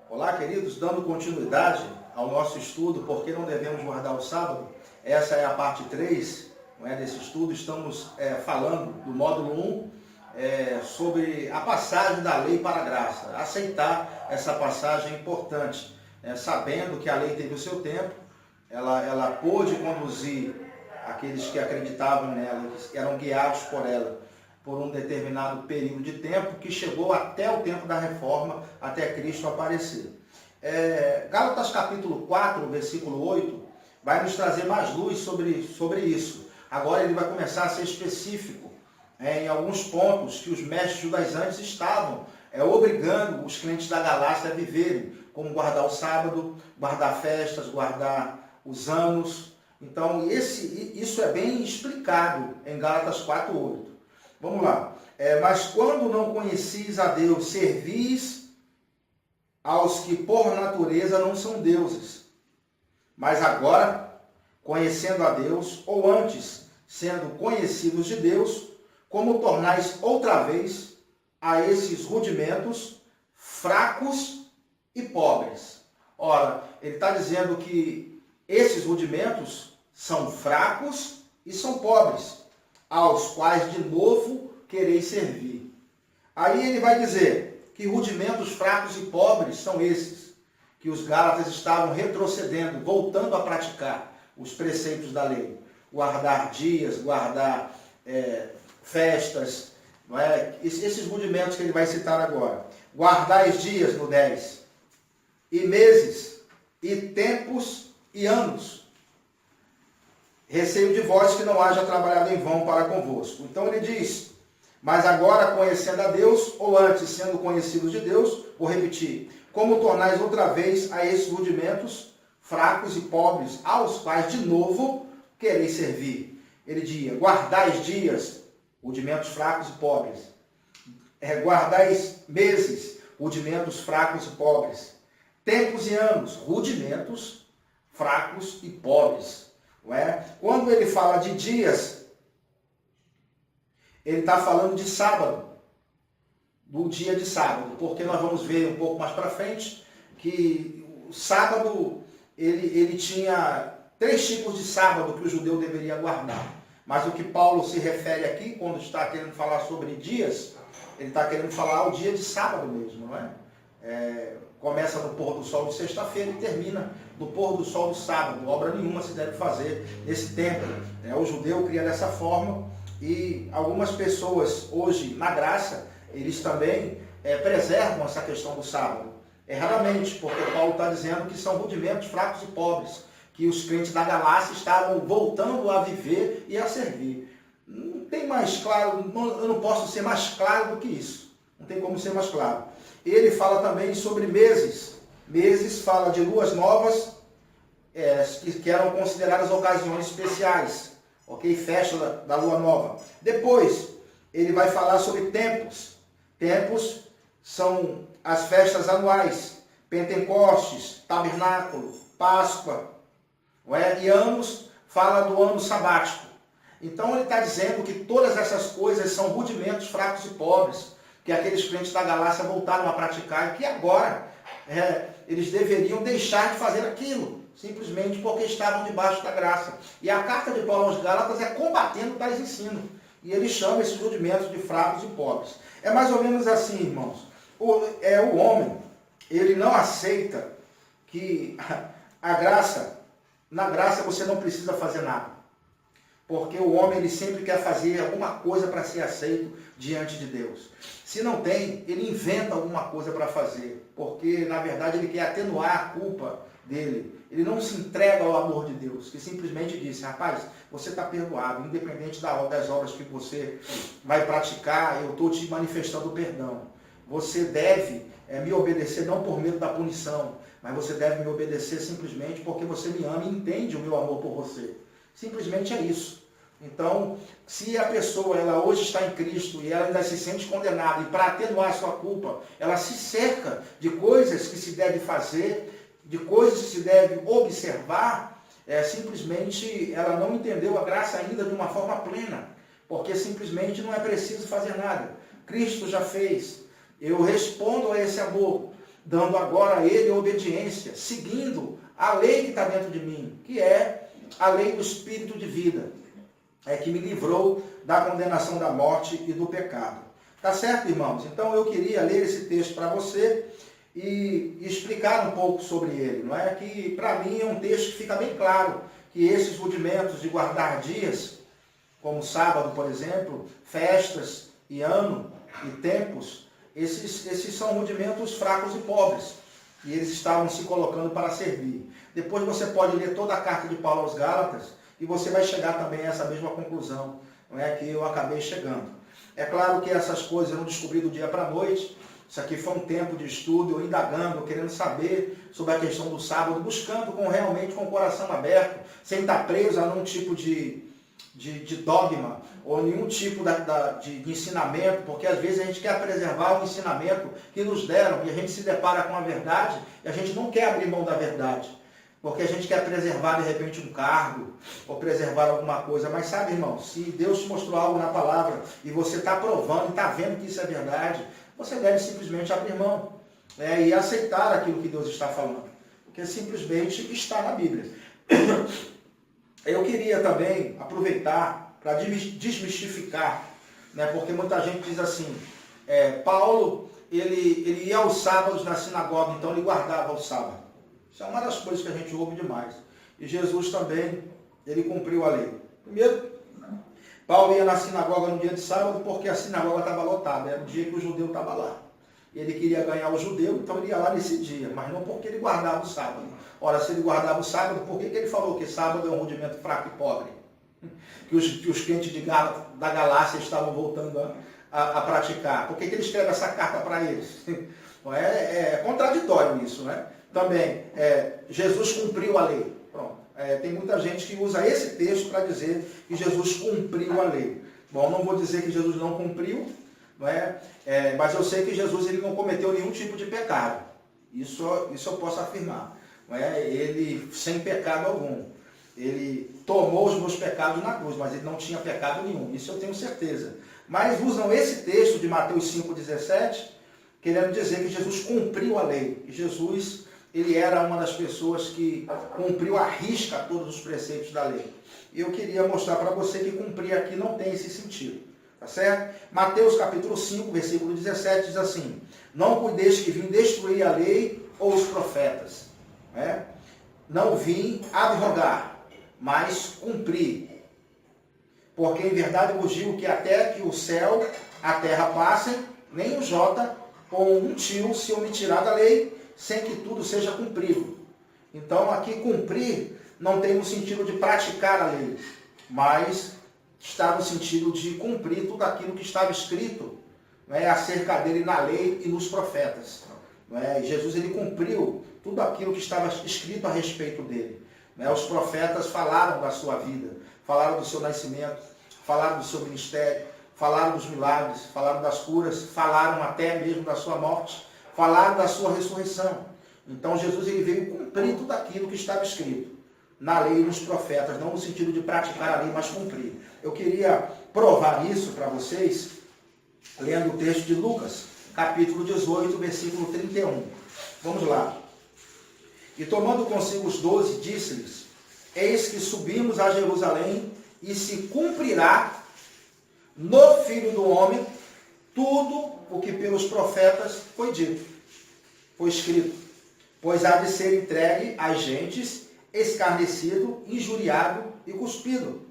Olá, queridos, dando continuidade ao nosso estudo, por que não devemos guardar o sábado? Essa é a parte 3, não é, desse estudo. Estamos falando do módulo 1 sobre a passagem da lei para a graça. Aceitar essa passagem é importante, sabendo que a lei teve o seu tempo, ela pôde conduzir aqueles que acreditavam nela, que eram guiados por ela, por um determinado período de tempo, que chegou até o tempo da reforma, até Cristo aparecer. Gálatas capítulo 4, versículo 8, vai nos trazer mais luz sobre isso. Agora ele vai começar a ser específico em alguns pontos que os mestres judaizantes estavam obrigando os crentes da Galácia a viverem, como guardar o sábado, guardar festas, guardar os anos. Então isso é bem explicado em Gálatas 4, 8. Vamos lá. Mas quando não conhecis a Deus, servis aos que por natureza não são deuses. Mas agora, conhecendo a Deus, ou antes, sendo conhecidos de Deus, como tornais outra vez a esses rudimentos fracos e pobres. Ora, ele está dizendo que esses rudimentos são fracos e são pobres, aos quais de novo quereis servir. Aí ele vai dizer que rudimentos fracos e pobres são esses, que os Gálatas estavam retrocedendo, voltando a praticar os preceitos da lei. Guardar dias, guardar festas, não é? Esses rudimentos que ele vai citar agora. Guardais dias, no 10, e meses, e tempos e anos. Receio de vós que não haja trabalhado em vão para convosco. Então ele diz, mas agora conhecendo a Deus, ou antes sendo conhecidos de Deus, vou repetir, como tornais outra vez a esses rudimentos fracos e pobres, aos quais de novo quereis servir. Ele diz, guardais dias, rudimentos fracos e pobres. Guardais meses, rudimentos fracos e pobres. Tempos e anos, rudimentos fracos e pobres. Não é? Quando ele fala de dias, ele está falando de sábado, do dia de sábado, porque nós vamos ver um pouco mais para frente que o sábado, ele tinha 3 tipos de sábado que o judeu deveria guardar. Mas o que Paulo se refere aqui, quando está querendo falar sobre dias, ele está querendo falar o dia de sábado mesmo, não é? Começa no pôr do sol de sexta-feira e termina no pôr do sol de sábado. Obra nenhuma se deve fazer nesse tempo. O judeu cria dessa forma e algumas pessoas hoje, na graça, eles também preservam essa questão do sábado. Raramente, porque Paulo está dizendo que são rudimentos fracos e pobres, que os crentes da Galácia estavam voltando a viver e a servir. Não tem mais claro, eu não posso ser mais claro do que isso. Não tem como ser mais claro. Ele fala também sobre meses. Meses fala de luas novas, que eram consideradas ocasiões especiais. Ok? Festa da lua nova. Depois, ele vai falar sobre tempos. Tempos são as festas anuais. Pentecostes, tabernáculo, Páscoa. E anos, fala do ano sabático. Então ele está dizendo que todas essas coisas são rudimentos fracos e pobres, que aqueles crentes da Galácia voltaram a praticar e que agora eles deveriam deixar de fazer aquilo, simplesmente porque estavam debaixo da graça. E a carta de Paulo aos Gálatas é combatendo tais ensinos. E ele chama esses rudimentos de fracos e pobres. É mais ou menos assim, irmãos. O homem, ele não aceita que na graça você não precisa fazer nada. Porque o homem ele sempre quer fazer alguma coisa para ser aceito diante de Deus. Se não tem, ele inventa alguma coisa para fazer. Porque, na verdade, ele quer atenuar a culpa dele. Ele não se entrega ao amor de Deus, que simplesmente diz, rapaz, você está perdoado, independente das obras que você vai praticar, eu estou te manifestando perdão. Você deve me obedecer não por medo da punição, mas você deve me obedecer simplesmente porque você me ama e entende o meu amor por você. Simplesmente é isso. Então, se a pessoa ela hoje está em Cristo e ela ainda se sente condenada, e para atenuar a sua culpa, ela se cerca de coisas que se deve fazer, de coisas que se deve observar, simplesmente ela não entendeu a graça ainda de uma forma plena, porque simplesmente não é preciso fazer nada. Cristo já fez. Eu respondo a esse amor. dando agora a ele obediência, seguindo a lei que está dentro de mim, que é a lei do Espírito de vida, que me livrou da condenação da morte e do pecado. Tá certo, irmãos? Então eu queria ler esse texto para você e explicar um pouco sobre ele, não é? Que para mim é um texto que fica bem claro que esses rudimentos de guardar dias, como sábado, por exemplo, festas e ano e tempos, esses são rudimentos fracos e pobres, e eles estavam se colocando para servir. Depois você pode ler toda a carta de Paulo aos Gálatas e você vai chegar também a essa mesma conclusão, não é, que eu acabei chegando. É claro que essas coisas eu não descobri do dia para a noite. Isso aqui foi um tempo de estudo, eu indagando, querendo saber sobre a questão do sábado, buscando realmente com o coração aberto, sem estar preso a nenhum tipo de dogma ou nenhum tipo de ensinamento, porque às vezes a gente quer preservar o ensinamento que nos deram e a gente se depara com a verdade e a gente não quer abrir mão da verdade, porque a gente quer preservar de repente um cargo ou preservar alguma coisa. Mas sabe, irmão, se Deus te mostrou algo na palavra e você está provando e está vendo que isso é verdade, você deve simplesmente abrir mão e aceitar aquilo que Deus está falando, porque simplesmente está na Bíblia. Eu queria também aproveitar para desmistificar, né, porque muita gente diz assim, Paulo, ele ia aos sábados na sinagoga, então ele guardava o sábado. Isso é uma das coisas que a gente ouve demais. E Jesus também, ele cumpriu a lei. Primeiro, Paulo ia na sinagoga no dia de sábado porque a sinagoga estava lotada, era o dia que o judeu estava lá. Ele queria ganhar o judeu, então ele ia lá nesse dia, mas não porque ele guardava o sábado. Ora, se ele guardava o sábado, por que ele falou que sábado é um rudimento fraco e pobre? Que os crentes da Galácia estavam voltando a praticar. Por que ele escreve essa carta para eles? É contraditório isso, né? Também, Jesus cumpriu a lei. Pronto. Tem muita gente que usa esse texto para dizer que Jesus cumpriu a lei. Bom, não vou dizer que Jesus não cumpriu, não é? Mas eu sei que Jesus ele não cometeu nenhum tipo de pecado. Isso eu posso afirmar. Não é? Ele, sem pecado algum. Ele tomou os meus pecados na cruz, mas ele não tinha pecado nenhum. Isso eu tenho certeza. Mas usam esse texto de Mateus 5,17, querendo dizer que Jesus cumpriu a lei. E Jesus, ele era uma das pessoas que cumpriu à risca todos os preceitos da lei. E eu queria mostrar para você que cumprir aqui não tem esse sentido. Tá certo? Mateus capítulo 5, versículo 17 diz assim: não cuideis que vim destruir a lei ou os profetas. Não vim abrogar, mas cumprir. Porque em verdade vos digo que até que o céu, a terra passem, nem o jota ou um tio se omitirá da lei, sem que tudo seja cumprido. Então aqui cumprir não tem no sentido de praticar a lei, mas está no sentido de cumprir tudo aquilo que estava escrito, acerca dele na lei e nos profetas. E Jesus ele cumpriu tudo aquilo que estava escrito a respeito dele. Os profetas falaram da sua vida, falaram do seu nascimento, falaram do seu ministério, falaram dos milagres, falaram das curas, falaram até mesmo da sua morte, falaram da sua ressurreição. Então Jesus ele veio cumprir tudo aquilo que estava escrito na lei e nos profetas, não no sentido de praticar a lei, mas cumprir. Eu queria provar isso para vocês, lendo o texto de Lucas, capítulo 18, versículo 31. Vamos lá. E tomando consigo os 12, disse-lhes: eis que subimos a Jerusalém, e se cumprirá no Filho do Homem tudo o que pelos profetas foi dito, foi escrito. Pois há de ser entregue às gentes, escarnecido, injuriado e cuspido.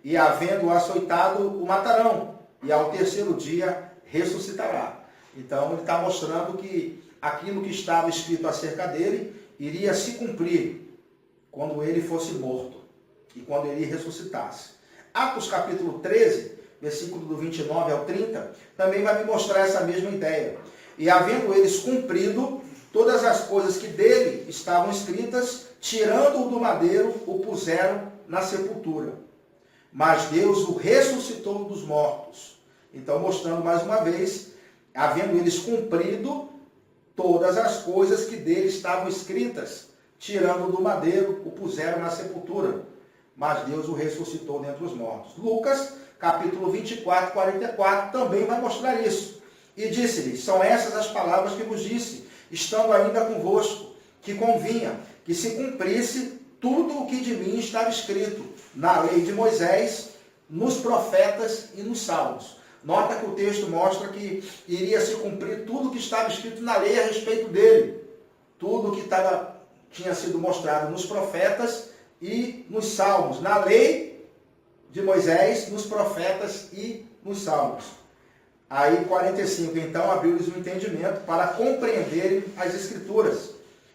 E havendo açoitado, o matarão, e ao terceiro dia ressuscitará. Então ele está mostrando que aquilo que estava escrito acerca dele iria se cumprir quando ele fosse morto e quando ele ressuscitasse. Atos capítulo 13, versículo do 29 ao 30, também vai me mostrar essa mesma ideia. E havendo eles cumprido todas as coisas que dele estavam escritas, tirando-o do madeiro, o puseram na sepultura. Mas Deus o ressuscitou dos mortos. Então, mostrando mais uma vez, havendo eles cumprido todas as coisas que dele estavam escritas, tirando do madeiro, o puseram na sepultura. Mas Deus o ressuscitou dentre os mortos. Lucas, capítulo 24, 44, também vai mostrar isso. E disse-lhe: são essas as palavras que vos disse, estando ainda convosco, que convinha que se cumprisse tudo o que de mim estava escrito na lei de Moisés, nos profetas e nos salmos. Nota que o texto mostra que iria se cumprir tudo o que estava escrito na lei a respeito dele. Tudo o que tinha sido mostrado nos profetas e nos salmos. Na lei de Moisés, nos profetas e nos salmos. Aí 45, então abriu-lhes o entendimento para compreenderem as Escrituras.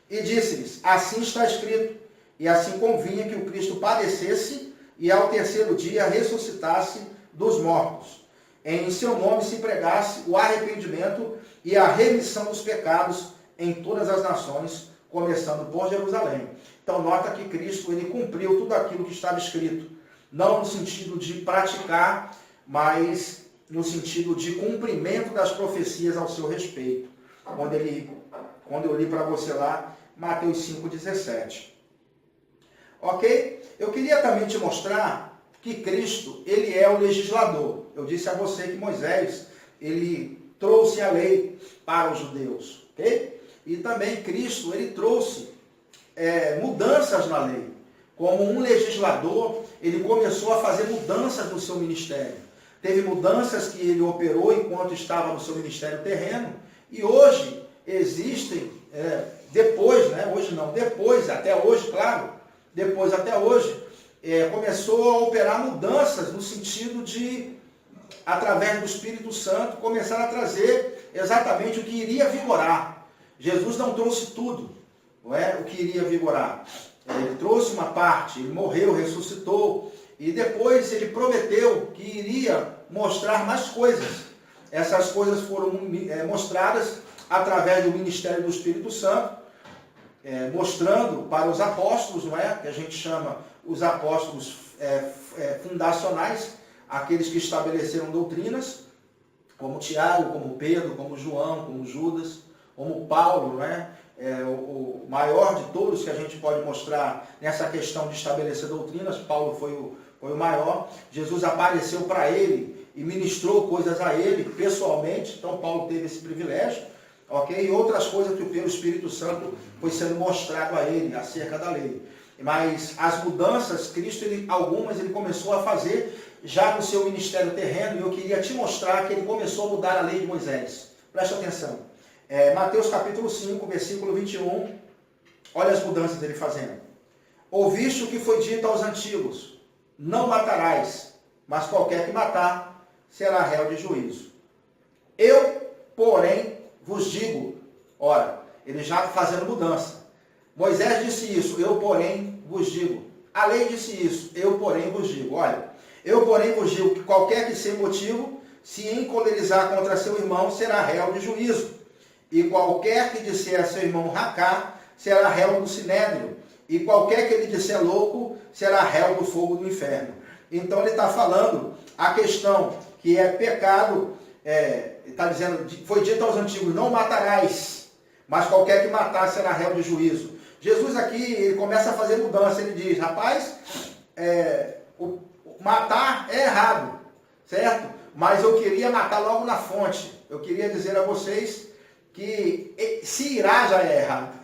E disse-lhes, assim está escrito, e assim convinha que o Cristo padecesse e ao terceiro dia ressuscitasse dos mortos. Em seu nome se pregasse o arrependimento e a remissão dos pecados em todas as nações, começando por Jerusalém. Então nota que Cristo ele cumpriu tudo aquilo que estava escrito, não no sentido de praticar, mas no sentido de cumprimento das profecias ao seu respeito. Quando eu li para você lá, Mateus 5,17. Ok? Eu queria também te mostrar que Cristo, ele é o legislador. Eu disse a você que Moisés, ele trouxe a lei para os judeus. Ok? E também Cristo, ele trouxe mudanças na lei. Como um legislador, ele começou a fazer mudanças no seu ministério. Teve mudanças que ele operou enquanto estava no seu ministério terreno. E hoje existem, depois, até hoje, claro, depois até hoje, começou a operar mudanças no sentido de, através do Espírito Santo, começar a trazer exatamente o que iria vigorar. Jesus não trouxe tudo, não é? O que iria vigorar. Ele trouxe uma parte, ele morreu, ressuscitou, e depois ele prometeu que iria mostrar mais coisas. Essas coisas foram mostradas através do ministério do Espírito Santo, mostrando para os apóstolos, não é? Que a gente chama os apóstolos fundacionais, aqueles que estabeleceram doutrinas, como Tiago, como Pedro, como João, como Judas, como Paulo, não é? O maior de todos que a gente pode mostrar nessa questão de estabelecer doutrinas. Paulo foi o maior. Jesus apareceu para ele e ministrou coisas a ele pessoalmente, então Paulo teve esse privilégio, ok? E outras coisas que pelo Espírito Santo foi sendo mostrado a ele acerca da lei. Mas as mudanças, Cristo, algumas ele começou a fazer já no seu ministério terreno, e eu queria te mostrar que ele começou a mudar a lei de Moisés. Preste atenção. Mateus capítulo 5, versículo 21, olha as mudanças dele fazendo. Ouviste o que foi dito aos antigos, não matarás, mas qualquer que matar será réu de juízo. Eu, porém, vos digo, ora, ele já fazendo mudança. Moisés disse isso, eu, porém, vos digo. A lei disse isso, eu, porém, vos digo. Olha, eu, porém, vos digo que qualquer que sem motivo se encolerizar contra seu irmão será réu de juízo. E qualquer que disser a seu irmão racá, será réu do sinédrio. E qualquer que ele disser louco, será réu do fogo do inferno. Então ele está falando a questão que é pecado, está dizendo, foi dito aos antigos, não matarás, mas qualquer que matar será réu de juízo. Jesus aqui, ele começa a fazer mudança, ele diz, rapaz, matar é errado, certo? Mas eu queria matar logo na fonte. Eu queria dizer a vocês que se irá já é errado.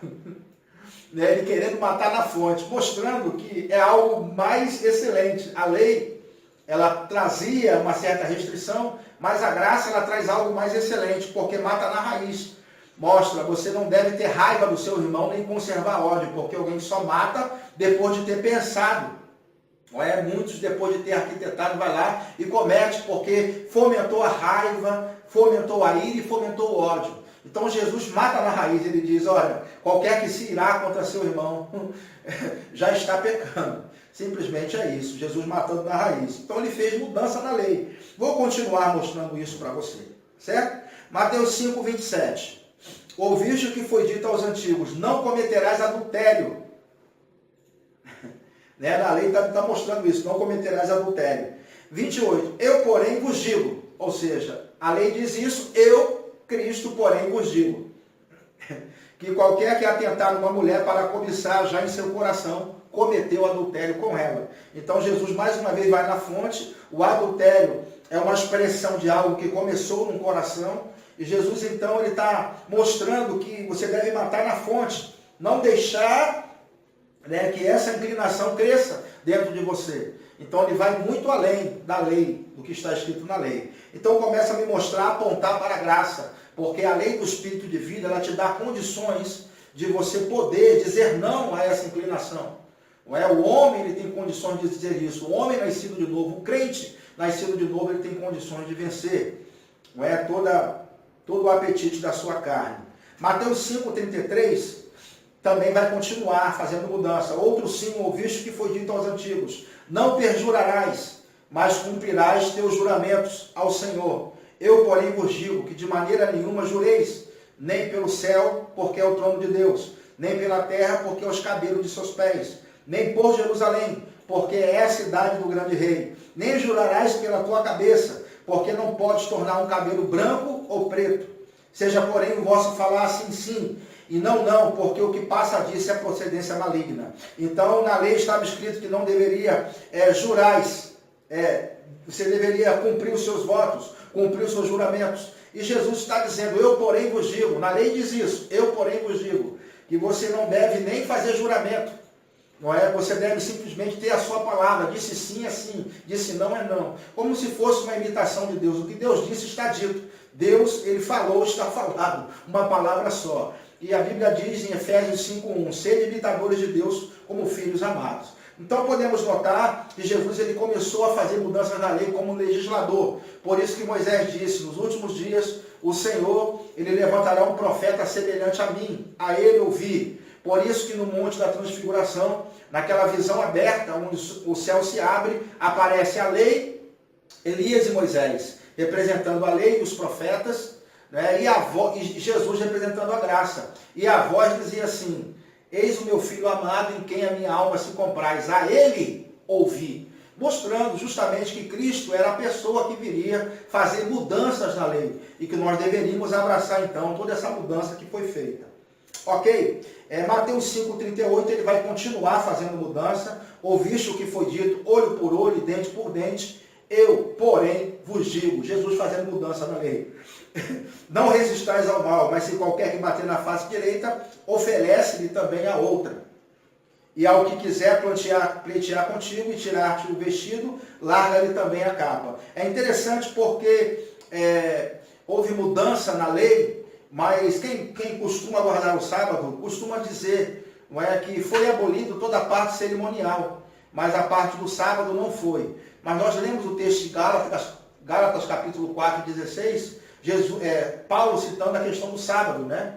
Ele querendo matar na fonte, mostrando que é algo mais excelente. A lei, ela trazia uma certa restrição, mas a graça, ela traz algo mais excelente, porque mata na raiz. Mostra, você não deve ter raiva do seu irmão, nem conservar ódio, porque alguém só mata depois de ter pensado. Não é? Muitos, depois de ter arquitetado, vai lá e comete, porque fomentou a raiva, fomentou a ira e fomentou o ódio. Então Jesus mata na raiz, ele diz, olha, qualquer que se irá contra seu irmão já está pecando. Simplesmente é isso, Jesus matando na raiz. Então ele fez mudança na lei. Vou continuar mostrando isso para você, certo? Mateus 5, 27. Ouviste o que foi dito aos antigos, não cometerás adultério. Na lei está mostrando isso, não cometerás adultério. 28. Eu, porém, vos digo, ou seja, a lei diz isso, eu, Cristo, porém, vos digo, que qualquer que atentar numa mulher para cobiçar já em seu coração, cometeu adultério com ela. Então Jesus mais uma vez vai na fonte. O adultério é uma expressão de algo que começou no coração E Jesus, então, ele está mostrando que você deve matar na fonte, não deixar, né, que essa inclinação cresça dentro de você. Então ele vai muito além da lei, do que está escrito na lei. Então começa a me mostrar, apontar para a graça, porque a lei do Espírito de vida, ela te dá condições de você poder dizer não a essa inclinação. Não é? O homem, ele tem condições de dizer isso. O homem nascido de novo, o crente nascido de novo, ele tem condições de vencer, não é? Todo o apetite da sua carne. Mateus 5,33 também vai continuar fazendo mudança. Outro sim ouviste que foi dito aos antigos: não perjurarás, mas cumprirás teus juramentos ao Senhor. Eu, porém, vos digo que de maneira nenhuma jureis, nem pelo céu, porque é o trono de Deus, nem pela terra, porque é os cabelos de seus pés, nem por Jerusalém, porque é a cidade do grande rei. Nem jurarás pela tua cabeça, porque não podes tornar um cabelo branco ou preto. Seja, porém, o vosso falar sim, sim, e não, não, porque o que passa disso é procedência maligna. Então, na lei estava escrito que não deveria jurais, você deveria cumprir os seus votos, cumprir os seus juramentos. E Jesus está dizendo: eu, porém, vos digo, na lei diz isso, eu, porém, vos digo, que você não deve nem fazer juramento. Não é? Você deve simplesmente ter a sua palavra. Disse sim é sim, disse não é não. Como se fosse uma imitação de Deus. O que Deus disse está dito. Deus, ele falou, está falado. Uma palavra só. E a Bíblia diz em Efésios 5:1, sede imitadores de Deus como filhos amados. Então podemos notar que Jesus, ele começou a fazer mudanças na lei como legislador. Por isso que Moisés disse: nos últimos dias o Senhor, ele levantará um profeta semelhante a mim, a ele ouvi. Por isso que no Monte da Transfiguração, naquela visão aberta, onde o céu se abre, aparece a lei, Elias e Moisés, representando a lei e os profetas, né? E Jesus representando a graça. E a voz dizia assim: eis o meu filho amado, em quem a minha alma se compraz, a ele ouvi. Mostrando justamente que Cristo era a pessoa que viria fazer mudanças na lei, e que nós deveríamos abraçar então toda essa mudança que foi feita. Ok? Mateus 5,38, ele vai continuar fazendo mudança. Ouviste o que foi dito, olho por olho, dente por dente. Eu, porém, vos digo. Jesus fazendo mudança na lei. Não resistais ao mal, mas se qualquer que bater na face direita, oferece-lhe também a outra. E ao que quiser pleitear contigo e tirar-te o vestido, larga-lhe também a capa. É interessante porque houve mudança na lei. Mas quem costuma guardar o sábado, costuma dizer, não é, que foi abolido toda a parte cerimonial, mas a parte do sábado não foi. Mas nós lemos o texto de Gálatas capítulo 4, 16, Paulo citando a questão do sábado, né?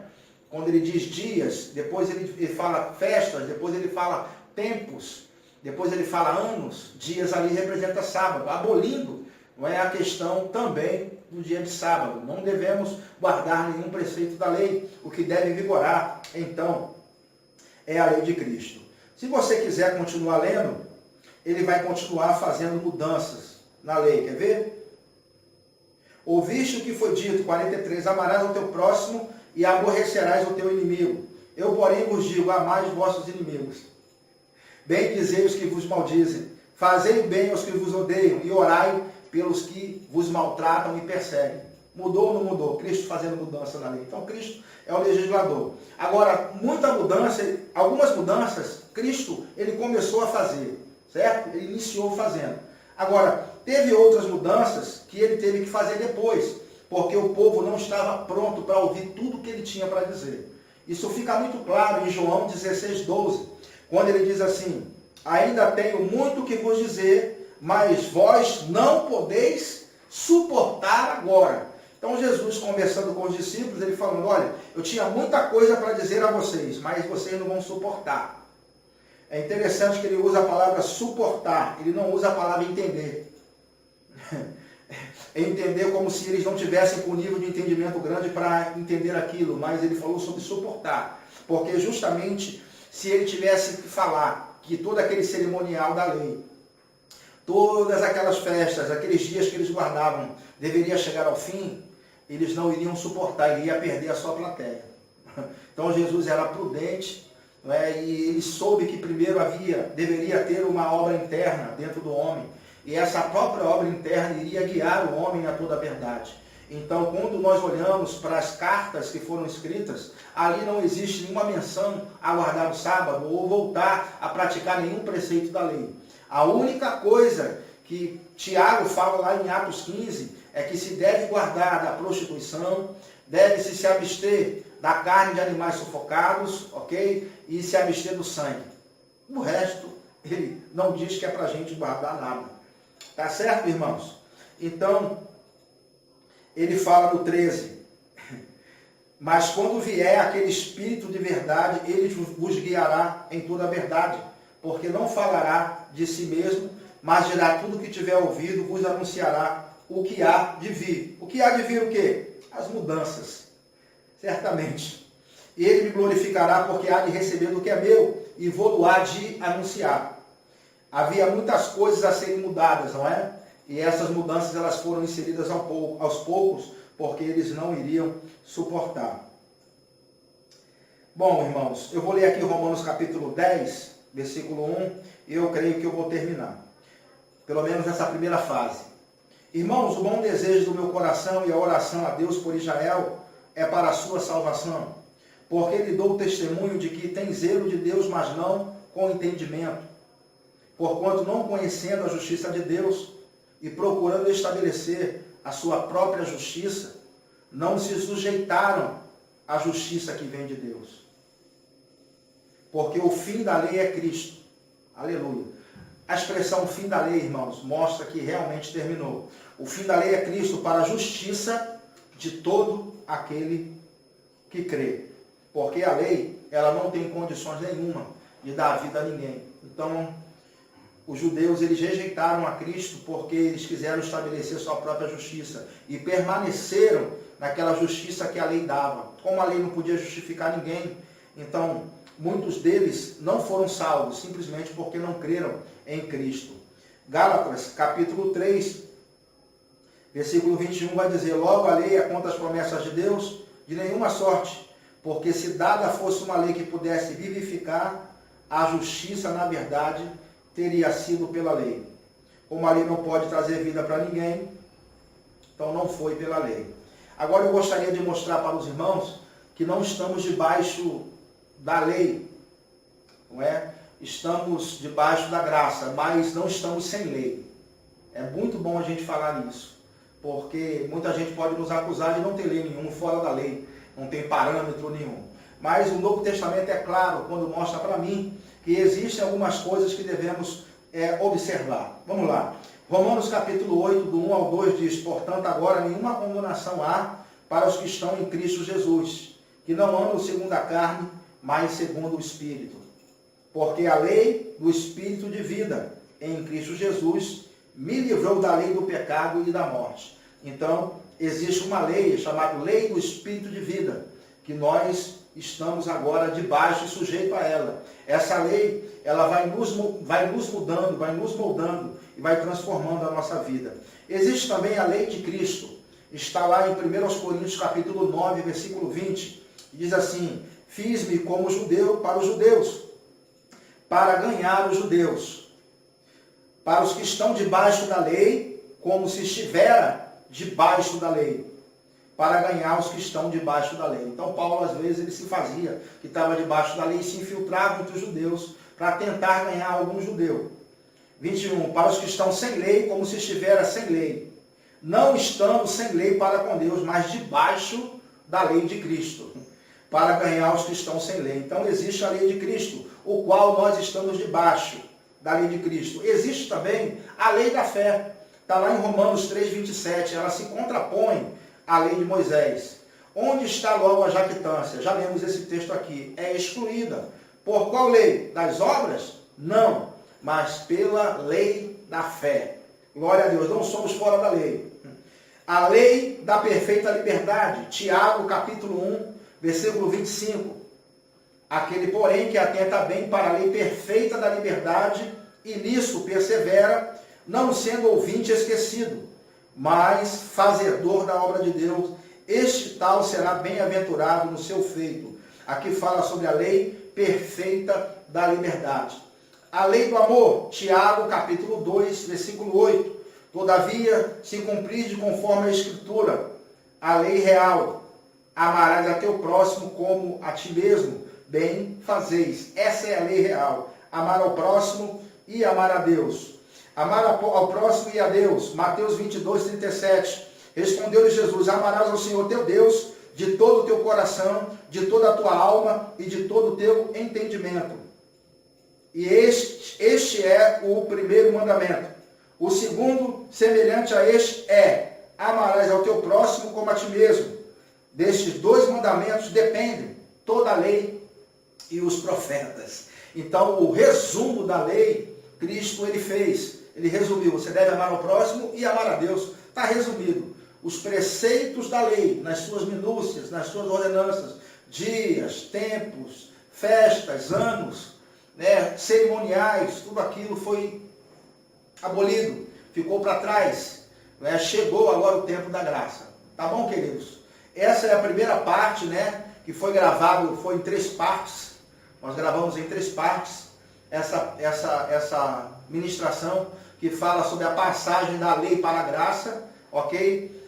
Quando ele diz dias, depois ele fala festas, depois ele fala tempos, depois ele fala anos, dias ali representa sábado, abolindo, não é, a questão também do dia de sábado. Não devemos guardar nenhum preceito da lei. O que deve vigorar, então, é a lei de Cristo. Se você quiser continuar lendo, ele vai continuar fazendo mudanças na lei. Quer ver? Ouviste o que foi dito, 43, amarás ao teu próximo e aborrecerás o teu inimigo. Eu, porém, vos digo, amai os vossos inimigos. Bendizei os que vos maldizem. Fazei bem aos que vos odeiam e orai pelos que vos maltratam e perseguem. Mudou ou não mudou? Cristo fazendo mudança na lei. Então Cristo é o legislador. Agora, muita mudança, algumas mudanças, Cristo, ele começou a fazer, certo? Ele iniciou fazendo. Agora, teve outras mudanças que ele teve que fazer depois, porque o povo não estava pronto para ouvir tudo que ele tinha para dizer. Isso fica muito claro em João 16:12, quando ele diz assim: ainda tenho muito que vos dizer, mas vós não podeis suportar agora. Então Jesus, conversando com os discípulos, ele falando: olha, eu tinha muita coisa para dizer a vocês, mas vocês não vão suportar. É interessante que ele usa a palavra suportar, ele não usa a palavra entender. Entender como se eles não tivessem com um nível de entendimento grande para entender aquilo, mas ele falou sobre suportar. Porque justamente, se ele tivesse que falar que todo aquele cerimonial da lei, todas aquelas festas, aqueles dias que eles guardavam, deveria chegar ao fim, eles não iriam suportar, ele ia perder a sua plateia. Então Jesus era prudente, não é? E ele soube que primeiro deveria ter uma obra interna dentro do homem, e essa própria obra interna iria guiar o homem a toda a verdade. Então, quando nós olhamos para as cartas que foram escritas, ali não existe nenhuma menção a guardar o sábado ou voltar a praticar nenhum preceito da lei. A única coisa que Tiago fala lá em Atos 15 é que se deve guardar da prostituição, deve-se se abster da carne de animais sufocados, ok? E se abster do sangue. O resto, ele não diz que é para a gente guardar nada. Tá certo, irmãos? Então, ele fala no 13. Mas quando vier aquele Espírito de verdade, ele vos guiará em toda a verdade, porque não falará de si mesmo, mas dirá tudo o que tiver ouvido, vos anunciará o que há de vir. O que há de vir o quê? As mudanças. Certamente. Ele me glorificará, porque há de receber do que é meu, e vou-lo há de anunciar. Havia muitas coisas a serem mudadas, não é? E essas mudanças elas foram inseridas aos poucos, porque eles não iriam suportar. Bom, irmãos, eu vou ler aqui Romanos capítulo 10, versículo 1, e eu creio que eu vou terminar. Pelo menos nessa primeira fase. Irmãos, o bom desejo do meu coração e a oração a Deus por Israel é para a sua salvação, porque lhe dou testemunho de que tem zelo de Deus, mas não com entendimento. Porquanto não conhecendo a justiça de Deus e procurando estabelecer a sua própria justiça, não se sujeitaram à justiça que vem de Deus. Porque o fim da lei é Cristo. Aleluia. A expressão fim da lei, irmãos, mostra que realmente terminou. O fim da lei é Cristo para a justiça de todo aquele que crê. Porque a lei, ela não tem condições nenhuma de dar vida a ninguém. Então, os judeus, eles rejeitaram a Cristo porque eles quiseram estabelecer sua própria justiça e permaneceram naquela justiça que a lei dava. Como a lei não podia justificar ninguém, então muitos deles não foram salvos, simplesmente porque não creram em Cristo. Gálatas, capítulo 3, versículo 21 vai dizer: logo a lei é contra as promessas de Deus, de nenhuma sorte, porque se dada fosse uma lei que pudesse vivificar, a justiça, na verdade, teria sido pela lei. Como a lei não pode trazer vida para ninguém, então não foi pela lei. Agora eu gostaria de mostrar para os irmãos que não estamos debaixo da lei, não é? Estamos debaixo da graça, mas não estamos sem lei. É muito bom a gente falar nisso, porque muita gente pode nos acusar de não ter lei nenhuma fora da lei, não tem parâmetro nenhum. Mas o Novo Testamento é claro quando mostra para mim que existem algumas coisas que devemos observar. Vamos lá. Romanos capítulo 8, do 1 ao 2 diz: portanto, agora nenhuma condenação há para os que estão em Cristo Jesus, que não andam segundo a carne, mas segundo o Espírito. Porque a lei do Espírito de vida em Cristo Jesus me livrou da lei do pecado e da morte. Então, existe uma lei chamada Lei do Espírito de Vida, que nós estamos agora debaixo e sujeito a ela. Essa lei, ela vai nos mudando, vai nos moldando e vai transformando a nossa vida. Existe também a lei de Cristo. Está lá em 1 Coríntios capítulo 9, versículo 20. Diz assim: fiz-me como judeu para os judeus, para ganhar os judeus. Para os que estão debaixo da lei, como se estivera debaixo da lei, para ganhar os que estão debaixo da lei. Então Paulo, às vezes, ele se fazia que estava debaixo da lei e se infiltrava entre os judeus para tentar ganhar algum judeu. 21. Para os que estão sem lei, como se estivera sem lei, não estando sem lei para com Deus, mas debaixo da lei de Cristo, para ganhar os que estão sem lei. Então existe a lei de Cristo, o qual nós estamos debaixo da lei de Cristo. Existe também a lei da fé. Está lá em Romanos 3, 27. Ela se contrapõe à lei de Moisés. Onde está logo a jactância? Já lemos esse texto aqui. É excluída. Por qual lei? Das obras? Não, mas pela lei da fé. Glória a Deus, não somos fora da lei. A lei da perfeita liberdade. Tiago, capítulo 1, versículo 25. Aquele, porém, que atenta bem para a lei perfeita da liberdade e nisso persevera, não sendo ouvinte esquecido, mas fazedor da obra de Deus, este tal será bem-aventurado no seu feito. Aqui fala sobre a lei perfeita da liberdade. A lei do amor, Tiago, capítulo 2, versículo 8. Todavia, se cumprirdes conforme a Escritura, a lei real. Amarás a teu próximo como a ti mesmo. Bem fazeis. Essa é a lei real. Amar ao próximo e amar a Deus. Amar ao próximo e a Deus. Mateus 22, 37. Respondeu-lhe Jesus: amarás ao Senhor teu Deus de todo o teu coração, de toda a tua alma e de todo o teu entendimento. E este é o primeiro mandamento. O segundo, semelhante a este, é: amarás ao teu próximo como a ti mesmo. Destes dois mandamentos dependem toda a lei e os profetas. Então, o resumo da lei, Cristo ele fez. Ele resumiu: você deve amar ao próximo e amar a Deus. Está resumido. Os preceitos da lei, nas suas minúcias, nas suas ordenanças, dias, tempos, festas, anos, cerimoniais, tudo aquilo foi abolido, ficou para trás. Chegou agora o tempo da graça. Tá bom, queridos? Essa é a primeira parte, que foi gravado, foi em 3 partes. Nós gravamos em 3 partes essa ministração que fala sobre a passagem da lei para a graça, ok?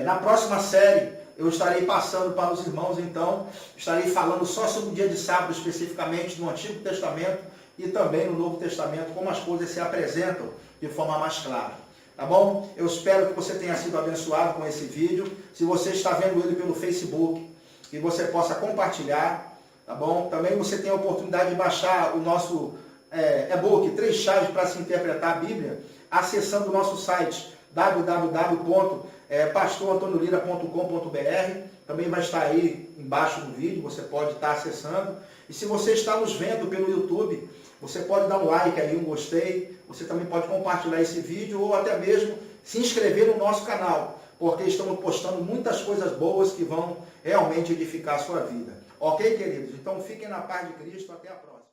Na próxima série eu estarei passando para os irmãos, então, estarei falando só sobre o dia de sábado especificamente no Antigo Testamento e também no Novo Testamento, como as coisas se apresentam de forma mais clara. Tá bom? Eu espero que você tenha sido abençoado com esse vídeo. Se você está vendo ele pelo Facebook, que você possa compartilhar, tá bom? Também você tem a oportunidade de baixar o nosso e-book, 3 chaves para se interpretar a Bíblia, acessando o nosso site www.pastorantoniolira.com.br. Também vai estar aí embaixo do vídeo, você pode estar acessando. E se você está nos vendo pelo YouTube, você pode dar um like aí, um gostei. Você também pode compartilhar esse vídeo ou até mesmo se inscrever no nosso canal, porque estamos postando muitas coisas boas que vão realmente edificar a sua vida. Ok, queridos? Então fiquem na paz de Cristo. Até a próxima.